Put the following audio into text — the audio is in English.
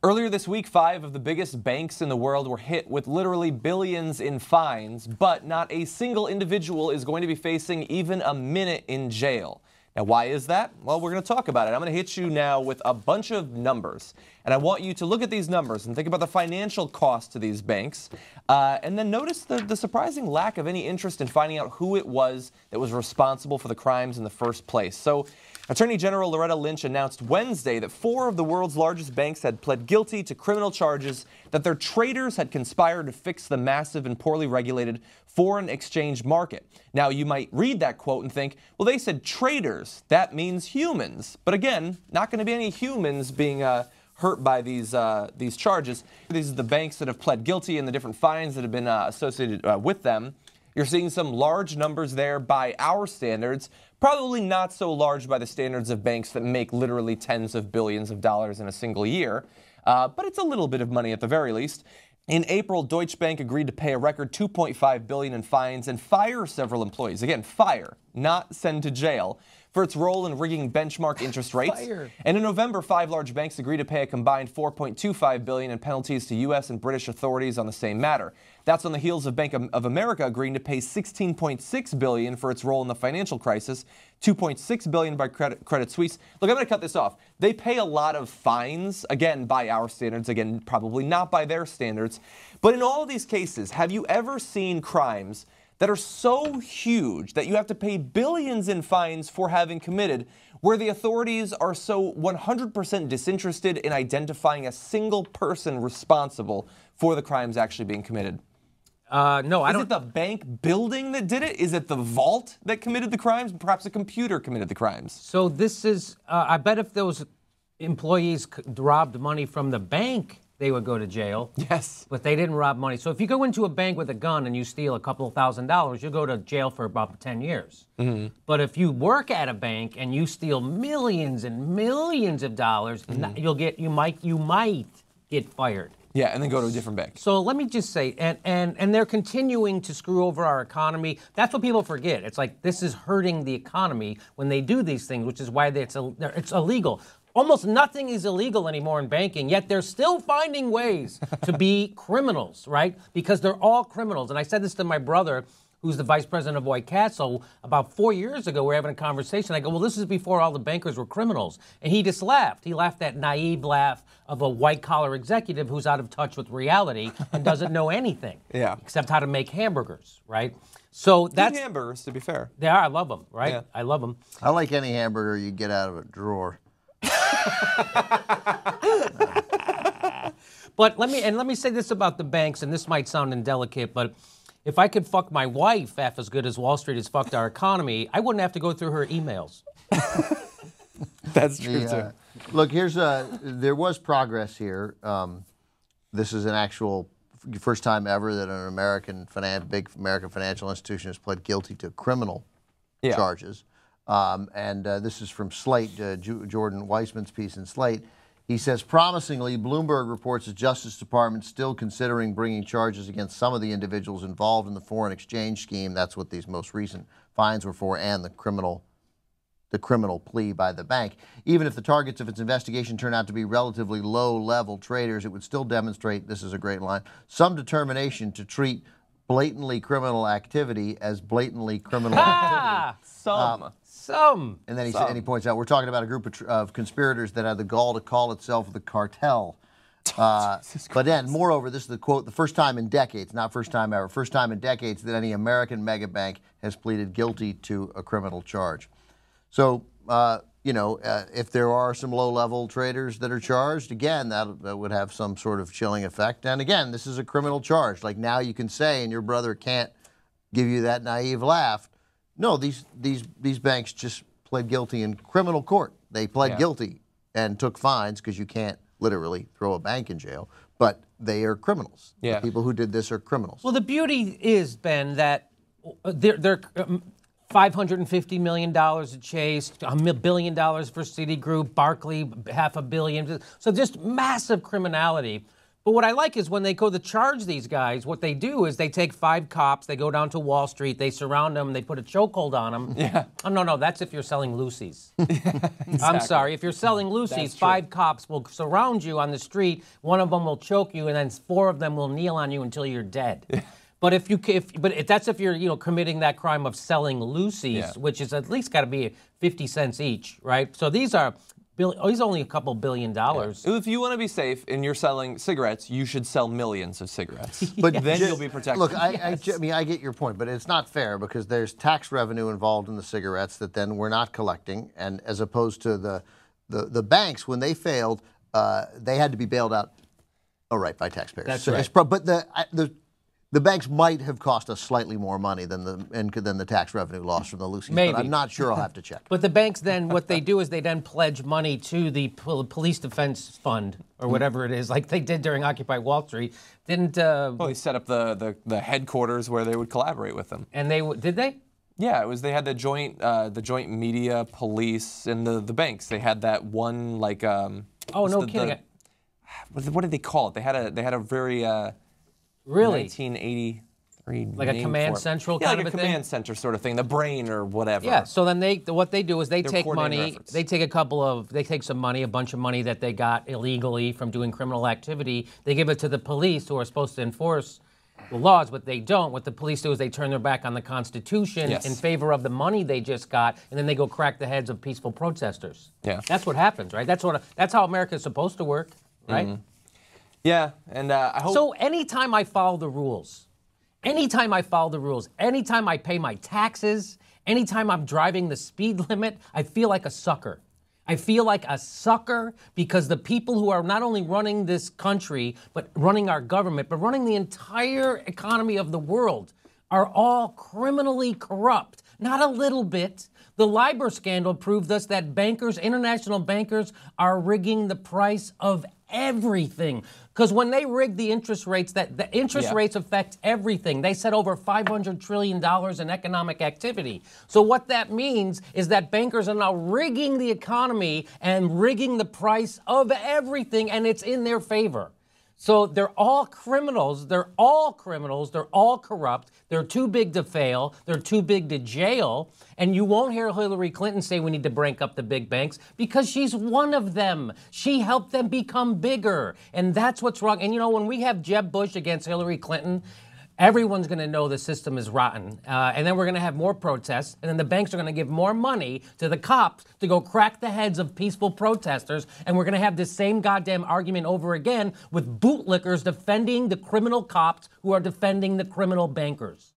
Earlier this week, 5 of the biggest banks in the world were hit with literally billions in fines, but not a single individual is going to be facing even a minute in jail. Now, why is that? Well, we're going to talk about it. I'm going to hit you now with a bunch of numbers, and I want you to look at these numbers and think about the financial cost to these banks, and then notice the surprising lack of any interest in finding out who it was that was responsible for the crimes in the first place. So, Attorney General Loretta Lynch announced Wednesday that 4 of the world's largest banks had pled guilty to criminal charges that their traders had conspired to fix the massive and poorly regulated foreign exchange market. Now, you might read that quote and think, well, they said traders. That means humans. But again, not going to be any humans being hurt by these charges. These are the banks that have pled guilty and the different fines that have been associated with them. You're seeing some large numbers there by our standards, probably not so large by the standards of banks that make literally tens of billions of dollars in a single year, but it's a little bit of money at the very least. In April, Deutsche Bank agreed to pay a record $2.5 billion in fines and fire several employees. Again, fire, not send to jail, for its role in rigging benchmark interest rates. And in November, 5 large banks agreed to pay a combined $4.25 billion in penalties to U.S. and British authorities on the same matter. That's on the heels of Bank of America agreeing to pay $16.6 billion for its role in the financial crisis, $2.6 billion by Credit Suisse. Look, I'm going to cut this off. They pay a lot of fines, again, by our standards, again, probably not by their standards. But in all of these cases, have you ever seen crimes that are so huge that you have to pay billions in fines for having committed, where the authorities are so 100% disinterested in identifying a single person responsible for the crimes actually being committed? No, I don't. Is it the bank building that did it? Is it the vault that committed the crimes? Perhaps a computer committed the crimes. So this is, I bet if those employees robbed money from the bank, they would go to jail. Yes. But they didn't rob money. So if you go into a bank with a gun and you steal a couple of $1,000s, you'll go to jail for about 10 years. Mm-hmm. But if you work at a bank and you steal millions and millions of dollars, you might get fired. Yeah, and then go to a different bank. So let me just say, and they're continuing to screw over our economy. That's what people forget. It's like this is hurting the economy when they do these things, which is why it's illegal. Almost nothing is illegal anymore in banking, yet they're still finding ways to be criminals, right? Because they're all criminals. And I said this to my brother, who's the vice president of White Castle, about 4 years ago. We were having a conversation. I go, well, this is before all the bankers were criminals. And he just laughed. He laughed that naive laugh of a white-collar executive who's out of touch with reality and doesn't know anything except how to make hamburgers, right? So that's good hamburgers, to be fair. They are. I love them, right? Yeah. I love them. I like any hamburger you get out of a drawer. But let me say this about the banks, and this might sound indelicate, but if I could fuck my wife half as good as Wall Street has fucked our economy, I wouldn't have to go through her emails. That's true too. Look, there was progress here. This is an actual first time ever that an big American financial institution has pled guilty to criminal charges. This is from Slate, Jordan Weissman's piece in Slate. He says, promisingly, Bloomberg reports the Justice Department still considering bringing charges against some of the individuals involved in the foreign exchange scheme. That's what these most recent fines were for, and the criminal plea by the bank. Even if the targets of its investigation turn out to be relatively low-level traders, it would still demonstrate, this is a great line, some determination to treat blatantly criminal activity as blatantly criminal activity. Some. And then he points out, we're talking about a group of conspirators that had the gall to call itself the cartel. But then, moreover, this is the quote, the first time in decades, not first time ever, first time in decades that any American mega bank has pleaded guilty to a criminal charge. So, if there are some low-level traders that are charged, again, that would have some sort of chilling effect. And again, this is a criminal charge. Like now you can say, and your brother can't give you that naive laugh, no, these banks just pled guilty in criminal court. They pled guilty and took fines because you can't literally throw a bank in jail, but they are criminals. Yeah. The people who did this are criminals. Well, the beauty is, Ben, that they're $550 million at Chase, $1 billion for Citigroup, Barclay, $500 million. So just massive criminality. But what I like is when they go to charge these guys, what they do is they take 5 cops, they go down to Wall Street, they surround them, they put a chokehold on them. Yeah. Oh, no, that's if you're selling Lucy's. I'm sorry. If you're selling Lucy's, 5 cops will surround you on the street, one of them will choke you, and then 4 of them will kneel on you until you're dead. Yeah. But that's if you're committing that crime of selling Lucy's, which is at least got to be 50 cents each, right? So these are he's only a couple $1 billion. Yeah. If you want to be safe and you're selling cigarettes, you should sell millions of cigarettes. But then you'll be protected. Look, I mean, I get your point, but it's not fair because there's tax revenue involved in the cigarettes that then we're not collecting, and as opposed to the banks, when they failed, they had to be bailed out. By taxpayers. That's right. But the banks might have cost us slightly more money than the tax revenue loss from the Lucy's. Maybe. But I'm not sure. I'll have to check. But the banks then, what they do is they then pledge money to the police defense fund or whatever it is, like they did during Occupy Wall Street. Didn't? Well, they set up the headquarters where they would collaborate with them. And did they? Yeah, they had the joint media, police, and the banks. They had that one like. Oh, no kidding. What did they call it? They had a very. Really? 1983. Like a command central kind of a thing? Yeah, like a command center sort of thing, the brain or whatever. Yeah, so then what they do is they take money, efforts. they take some money, a bunch of money that they got illegally from doing criminal activity, they give it to the police who are supposed to enforce the laws, but they don't. What the police do is they turn their back on the Constitution in favor of the money they just got, and then they go crack the heads of peaceful protesters. Yeah. That's what happens, right? That's how America's supposed to work, right? Mm-hmm. Yeah, and I hope... So anytime I follow the rules, anytime I pay my taxes, anytime I'm driving the speed limit, I feel like a sucker. I feel like a sucker because the people who are not only running this country, but running our government, but running the entire economy of the world are all criminally corrupt. Not a little bit. The LIBOR scandal proved us that bankers, international bankers, are rigging the price of everything. Because when they rig the interest rates, the interest rates affect everything. They said over $500 trillion in economic activity. So what that means is that bankers are now rigging the economy and rigging the price of everything, and it's in their favor. So they're all criminals. They're all corrupt. They're too big to fail. They're too big to jail. And you won't hear Hillary Clinton say we need to break up the big banks because she's one of them. She helped them become bigger. And that's what's wrong. And when we have Jeb Bush against Hillary Clinton, everyone's going to know the system is rotten. And then we're going to have more protests. And then the banks are going to give more money to the cops to go crack the heads of peaceful protesters. And we're going to have this same goddamn argument over again with bootlickers defending the criminal cops who are defending the criminal bankers.